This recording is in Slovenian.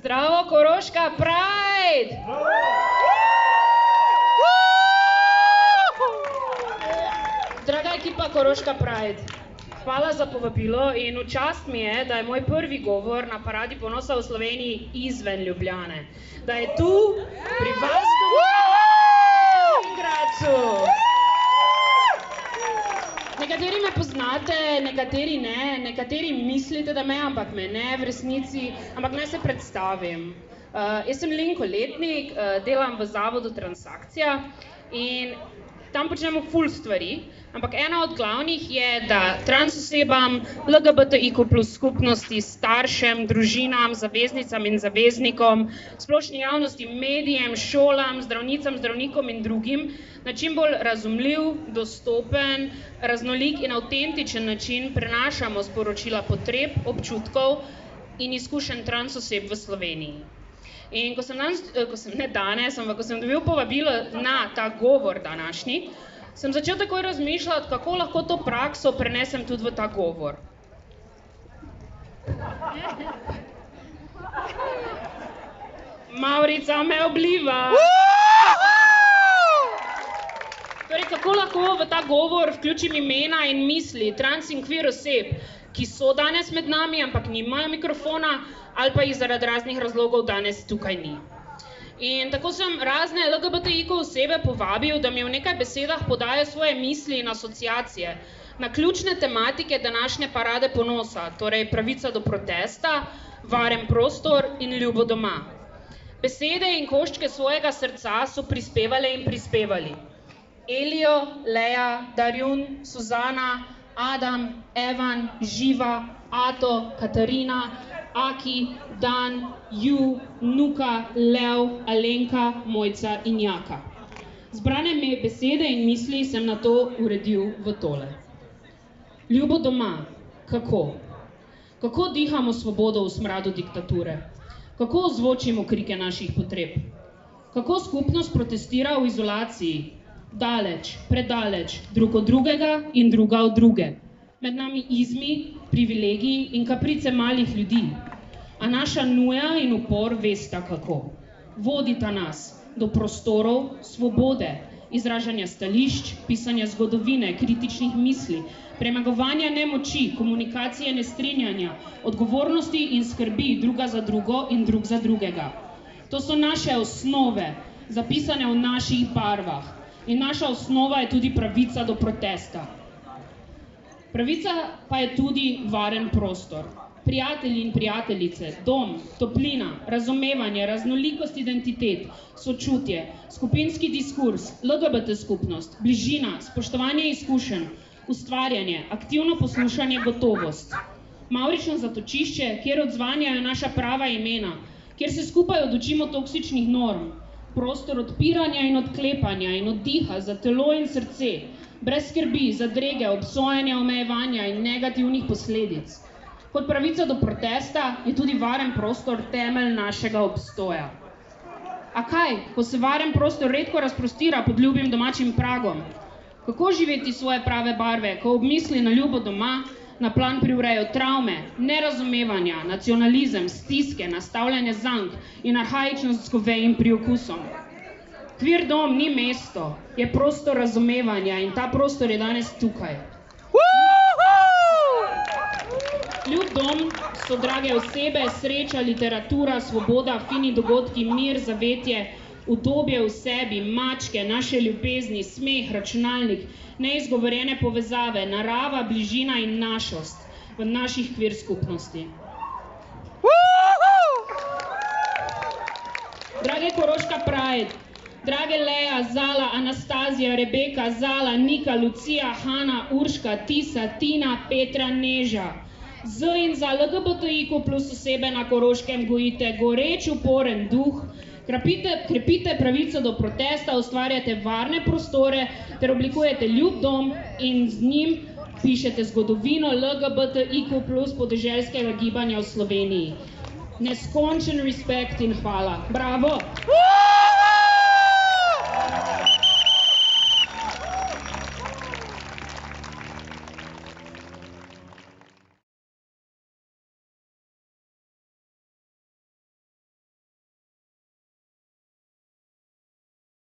Zdravo, Koroška Pride! Draga ekipa Koroška Pride, hvala za povabilo in v čast mi je, da je moj prvi govor na Paradi ponosa v Sloveniji izven Ljubljane. Da je tu pri vas doma v Gradcu. Nekateri me poznate, nekateri ne, nekateri mislite, da me, ampak me ne v resnici, ampak naj se predstavim. Jaz sem Lenko Letnik, delam v zavodu Transakcija in tam počnemo ful stvari, ampak ena od glavnih je, da trans osebam, LGBTIQ+ skupnosti, staršem, družinam, zaveznicam in zaveznikom, splošni javnosti, medijem, šolam, zdravnicam, zdravnikom in drugim na čim bolj razumljiv, dostopen, raznolik in avtentičen način prenašamo sporočila potreb, občutkov in izkušenj trans oseb v Sloveniji. In ko sem dobil povabilo na ta govor današnji, sem začel takoj razmišljati, kako lahko to prakso prenesem tudi v ta govor. Mavrica me obliva! Torej, kako lahko v ta govor vključim imena in misli trans in queer oseb, ki so danes med nami, ampak nimajo mikrofona, ali pa jih zaradi raznih razlogov danes tukaj ni. In tako sem razne LGBTIQ osebe povabil, da mi v nekaj besedah podajo svoje misli in asociacije na ključne tematike današnje Parade ponosa, torej pravica do protesta, varen prostor in ljubo doma. Besede in koščke svojega srca so prispevale in prispevali. Elio, Leja, Darjun, Suzana, Adam, Evan, Živa, Ato, Katarina, Aki, Dan, Ju, Nuka, Lev, Alenka, Mojca in Jaka. Zbrane besede in misli sem nato uredil v tole. Ljubo doma, kako? Kako dihamo svobodo v smradu diktature? Kako ozvočimo krike naših potreb? Kako skupnost protestira v izolaciji? Daleč, predaleč, drug od drugega in druga od druge. Med nami izmi, privilegiji in kaprice malih ljudi. A naša nuja in upor vesta kako. Vodita nas do prostorov svobode, izražanja stališč, pisanja zgodovine, kritičnih misli, premagovanja nemoči, komunikacije nestrinjanja, odgovornosti in skrbi druga za drugo in drug za drugega. To so naše osnove, zapisane v naših barvah. In naša osnova je tudi pravica do protesta. Pravica pa je tudi varen prostor. Prijatelji in prijateljice, dom, toplina, razumevanje, raznolikost identitet, sočutje, skupinski diskurs, LGBT skupnost, bližina, spoštovanje izkušenj, ustvarjanje, aktivno poslušanje, gotovost. Mavrično zatočišče, kjer odzvanjajo naša prava imena, kjer se skupaj odučimo toksičnih norm. Prostor odpiranja in odklepanja in oddiha za telo in srce, brez skrbi, zadrege, obsojanja, omejevanja in negativnih posledic. Kot pravica do protesta je tudi varen prostor temelj našega obstoja. A kaj, ko se varen prostor redko razprostira pod ljubim domačim pragom? Kako živeti svoje prave barve, ko ob misli na ljubo doma na plan privrejo travme, nerazumevanja, nacionalizem, stiske, nastavljanje zank in arhaičnost s govejim priokusom? Queer dom ni mesto, je prostor razumevanja in ta prostor je danes tukaj. Ljub dom so drage osebe, sreča, literatura, svoboda, fini dogodki, mir, zavetje, udobje v sebi, mačke, naše ljubezni, smeh, računalnik, neizgovorjene povezave, narava, bližina in našost v naših queer skupnosti. Drage Koroška Pride, drage Leja, Zala, Anastazija, Rebeka, Zala, Nika, Lucija, Hana, Urška, Tisa, Tina, Petra, Neža. Z in za LGBTIQ+ osebe na Koroškem gojite goreč, uporen duh, krepite pravico do protesta, ustvarjate varne prostore ter oblikujete ljub dom in z njim pišete zgodovino LGBTIQ+ podeželskega gibanja v Sloveniji. Neskončen respekt in hvala. Bravo!